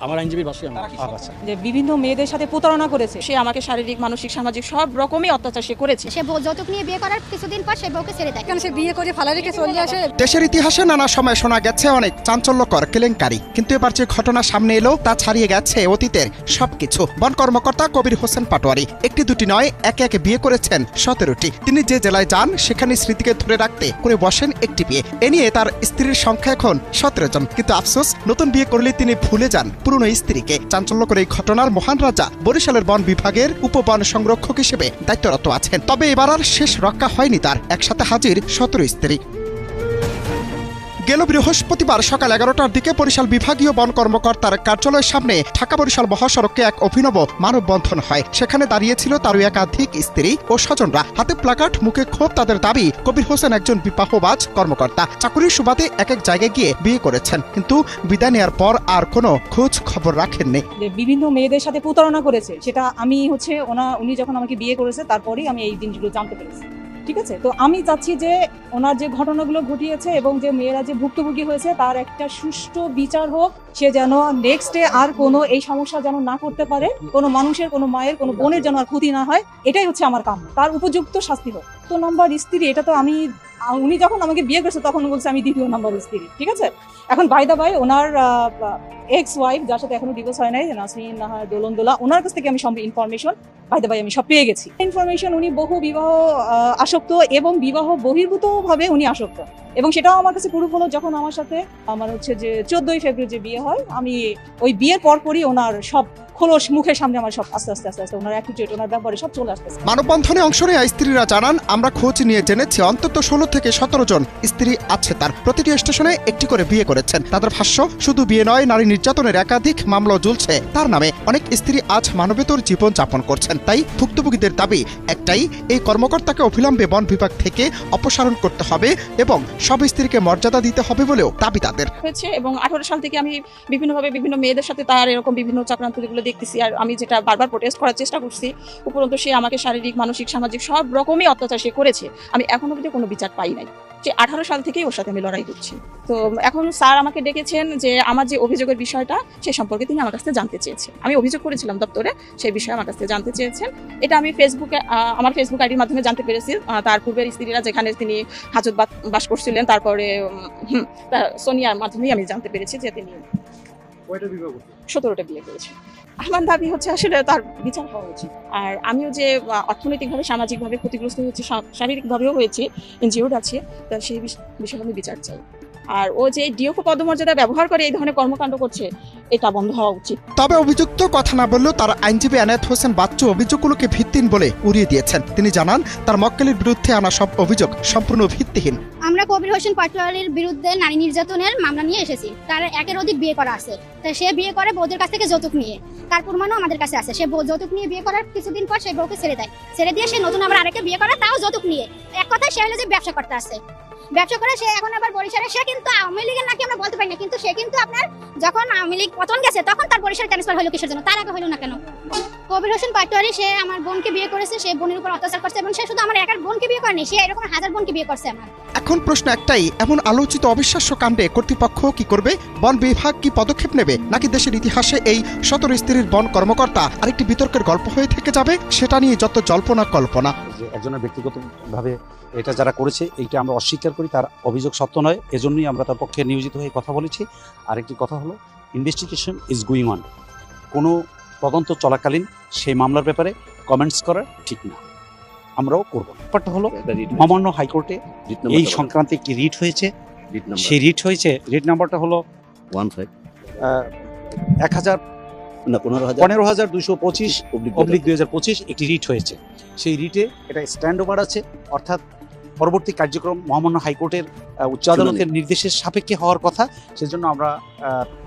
আমার আইনজীবীর বাসায় আচ্ছা। যে বিভিন্ন মেয়েদের সাথে প্রতারণা করেছে, সে আমাকে শারীরিক, মানসিক, সামাজিক সব রকমই অত্যাচার সে করেছে। সে যৌতুক নিয়ে বিয়ে করার কিছুদিন পর সে বউকে ছেড়ে দেয়। কারণ সে বিয়ে করে ফালা রেখে চলে আসে। দেশের ইতিহাসে নানা সময় শোনা গেছে অনেক চাঞ্চল্যকর কেলেঙ্কারি, কিন্তু এবার যে ঘটনা সামনে এলো তা ছাড়িয়ে গেছে অতীতের সবকিছু। বন কর্মকর্তা কবির হোসেন পাটোয়ারি একটি দুটি নয়, একে একে বিয়ে করেছেন 17টি। তিনি যে জেলায় যান সেখানে স্মৃতিকে ধরে রাখতে করে বসেন একটি বিয়ে। এ নিয়ে তার স্ত্রীর সংখ্যা এখন 17 জন, কিন্তু আফসোস নতুন বিয়ে করলে তিনি ভুলে যান পুরনো স্ত্রীকে। চাঞ্চল্যকর এই ঘটনার মহান রাজা বরিশালের বন বিভাগের উপবন সংরক্ষক হিসেবে দায়িত্বরত আছেন। তবে এবার আর শেষ রক্ষা হয়নি তার, একসাথে হাজির 17 স্ত্রী। গেল বৃহস্পতিবার সকাল 11টার দিকে বরিশাল বিভাগীয় বন কর্মকর্তার কার্যালয়ের সামনে ঢাকা বরিশাল মহাসড়কে এক অভিনব মানববন্ধন হয়। সেখানে দাঁড়িয়েছিল তারও একাধিক স্ত্রী ও স্বজনরা, হাতে প্লাকার্ড, মুখে ক্ষোভ। তাদের দাবি, কবির হোসেন একজন বিবাহবাজ কর্মকর্তা, চাকুরির সুবাদে এক এক জায়গায় গিয়ে বিয়ে করেছেন, কিন্তু বিদায় নেওয়ার পর আর কোনো খোঁজ খবর রাখেননি। বিভিন্ন মেয়েদের সাথে প্রতারণা করেছে, সেটা আমি উনি যখন আমাকে বিয়ে করেছে তারপরেই আমি এই জিনিসগুলো জানতে পেরেছি। ঠিক আছে, তো আমি চাচ্ছি যে ওনার যে ঘটনাগুলো ঘটিয়েছে এবং যে মেয়েরা যে ভুক্তভোগী হয়েছে তার একটা সুষ্ঠু বিচার হোক। সে যেন নেক্সটে আর কোনো এই সমস্যা যেন না করতে পারে, কোনো মানুষের, কোনো মায়ের, কোনো বোনের যেন আর ক্ষতি না হয়, এটাই হচ্ছে আমার কাম্য। তার উপযুক্ত শাস্তি হোক। তো নাম্বার স্ত্রী, এটা তো উনি যখন আমাকে বিয়ে করেছে তখন বলছে আমি দ্বিতীয় নাম্বার স্ত্রী। ঠিক আছে, এখন বাই দা বাই ওনার এক্স ওয়াইফ, যার সাথে এখনো ডিভোর্স হয় নাই, নাসরিন নাহার দোলনদোলা, ওনার কাছ থেকে আমি সব ইনফরমেশন আমি সব পেয়ে গেছি। ইনফরমেশন, উনি বহু বিবাহ আসক্ত এবং বিবাহ বহির্ভূত ভাবে উনি আসক্ত, এবং সেটাও আমার কাছে প্রুফ হলো যখন আমার যে 14ই ফেব্রুয়ারি যে বিয়ে হয়, আমি ওই বিয়ের পরপরই ওনার সব খোলস মুখের সামনে আমার সব আস্তে আস্তে ওনার অ্যাটিটিউড, ওনার ব্যাপারে সব চলে আসতেছে। মানববন্ধনে অংশ নেওয়া স্ত্রীরা জানান, আমরা খোঁজ নিয়ে জেনেছি অন্তত 16 থেকে 17 জন স্ত্রী আছে তার। প্রতিটি স্টেশনে একটি করে বিয়ে করেছেন। তাদের ভাষ্য, শুধু বিয়ে নয়, নারী নির্যাতনের একাধিক মামলা ঝুলছে তার নামে। অনেক স্ত্রী আজ মানবেতর জীবন যাপন করছেন। তাই ভুক্তভোগীদের দাবি একটাই, এই কর্মকর্তাকে অবিলম্বে বন বিভাগ থেকে অপসারণ করতে হবে এবং সব স্ত্রীকে মর্যাদা দিতে হবে বলেও দাবি তাদের। হয়েছে এবং 18 সাল থেকে আমি বিভিন্নভাবে বিভিন্ন মেয়েদের সাথে তার এরকম বিভিন্ন চক্রান্তগুলো দেখতেছি, আর আমি যেটা বারবার প্রোটেস্ট করার চেষ্টা করছি, উপরন্তু সে আমাকে শারীরিক, মানসিক, সামাজিক সব রকমই অত্যাচার সে করেছে। আমি এখনো পর্যন্ত কোনো বিচার পাই নাই। যে 18 সাল থেকেই ওর সাথে আমি লড়াই করছি। তো এখন স্যার আমাকে ডেকেছেন যে আমার যে অভিযোগের বিষয়টা সে সম্পর্কে তিনি আমার কাছ থেকে জানতে চেয়েছেন। আমি অভিযোগ করেছিলাম দপ্তরে, সেই বিষয়ে আমার কাছ থেকে জানতে চেয়েছেন। এটা আমি আমার ফেসবুক আইডির মাধ্যমে জানতে পেরেছি। তার পূর্বের স্ত্রীরা যেখানে তিনি হাজত বাস করছিলেন, তারপরে সোনিয়ার মাধ্যমেই আমি জানতে পেরেছি যে তিনি 17টা বিয়ে করেছেন। আমার দাবি হচ্ছে আসলে তার বিচার হওয়া উচিত। আর আমিও যে অর্থনৈতিকভাবে, সামাজিকভাবে ক্ষতিগ্রস্ত হয়েছি, শারীরিকভাবেও হয়েছি, এনজিওর আছে, তা সেই বিষয়ে আমি বিচার চাই। আর ও যে ডিওপো পদমর্যাদা ব্যবহার করে এই ধরনের কর্মকাণ্ড করছে, এটা বন্ধ হওয়া উচিত। তবে অভিযুক্ত কথা না বললেও তার আইনজীবী এনায়েত হোসেন বাচ্চু অভিযোগগুলোকে ভিত্তিহীন বলে উড়িয়ে দিয়েছেন। তিনি জানান, তার মক্কেলের বিরুদ্ধে আনা সব অভিযোগ সম্পূর্ণ ভিত্তিহীন। আমরা কবির হোসেন পাটোয়ারির বিরুদ্ধে নারী নির্যাতনের মামলা নিয়ে এসেছি। তার একের অধিক বিয়ে করা আছে। তাই সে বিয়ে করে বউদের কাছ থেকে যৌতুক নিয়ে, তার প্রমাণও আমাদের কাছে আছে। সে যৌতুক নিয়ে বিয়ে করার কিছুদিন পর সে বউকে ছেড়ে দেয়। ছেড়ে দিয়ে সে নতুন আবার আরেকে বিয়ে করে, তাও যৌতুক নিয়ে। এক কথায় সে হলো যে ব্যবসা করতে আসছে। ব্যবসা করে সে এখন আবার বরিশালে, সে কিন্তু আওয়ামী লীগের নাকি আমরা বলতে পারি না, কিন্তু সে কিন্তু আপনার যখন আওয়ামী লীগ পতন গেছে তখন তার বরিশাল ট্রান্সফার হলো কিসের জন্য, তার আগে হলো না কেন? কবির হোসেন পাটোয়ারি সে আমার বোনকে বিয়ে করেছে, সে বোনের উপর অত্যাচার করছে, এবং সে শুধু আমার একার বোনকে বিয়ে করেনি, সে এরকম হাজার বোনকে বিয়ে করছে আমার। এখন প্রশ্ন একটাই, এমন আলোচিত অবিশ্বাস্য কাণ্ডে কর্তৃপক্ষ কি করবে? বন বিভাগ কি পদক্ষেপ নেবে, নাকি দেশের ইতিহাসে এই 17 স্ত্রীর বন কর্মকর্তা আরেকটি বিতর্কের গল্প হয়ে থেকে যাবে? সেটা নিয়ে যত জল্পনা কল্পনা। একজনের ব্যক্তিগতভাবে এটা যারা করেছে, এইটা আমরা অস্বীকার করি, তার অভিযোগ সত্য নয়, এজন্যই আমরা তার পক্ষে নিয়োজিত হয়ে কথা বলেছি। আরেকটি কথা হলো, ইনভেস্টিগেশন ইজ গোয়িং অন। কোনো তদন্ত চলাকালীন সেই মামলার ব্যাপারে কমেন্টস করা ঠিক না, আমরাও করব না। ব্যাপারটা হলো, মহামান্য হাইকোর্টে এই সংক্রান্তে একটি রিট হয়েছে। সেই রিট নাম্বারটা হলো 15,225/2025 একটি রিট হয়েছে। সেই রিটে এটা স্ট্যান্ড ওভার আছে, অর্থাৎ পরবর্তী কার্যক্রম মহামান্য হাইকোর্টের উচ্চ আদালতের নির্দেশের সাপেক্ষে হওয়ার কথা। সেজন্য আমরা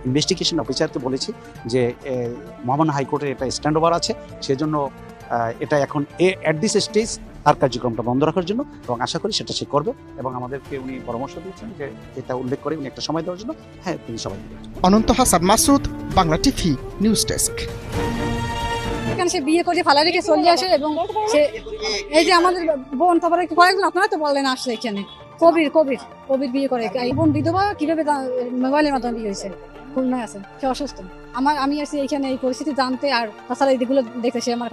ইনভেস্টিগেশন অফিসারকে বলেছি যে মহামান্য হাইকোর্টের এটা স্ট্যান্ড ওভার আছে, সেজন্য এটা এখন অ্যাট দিস স্টেজ তার কার্যক্রমটা বন্ধ রাখার জন্য, এবং আশা করি সেটা সে করবে। এবং আমাদেরকে উনি পরামর্শ দিয়েছেন যে এটা উল্লেখ করে উনি একটা সময় দেওয়ার জন্য। হ্যাঁ, তিনি সময় দেবেন। Ananta Hasan Masud, Bangla TV news desk. এখানে সে বিয়ে করে ফালা রেখে চলে আসে, এবং সে এই যে আমাদের বোন, তারপরে কয়েকজন আপনারা তো বললেন আসছে এখানে, কবির বিয়ে করে। এই বোন বিধবা কিভাবে মোবাইলের মাধ্যমে বিয়ে হয়েছে, খুলনায় আছে, সে অসুস্থ। আমি আসছি এখানে এই পরিস্থিতি জানতে, আর তাছাড়া এইগুলো দেখতে সে আমার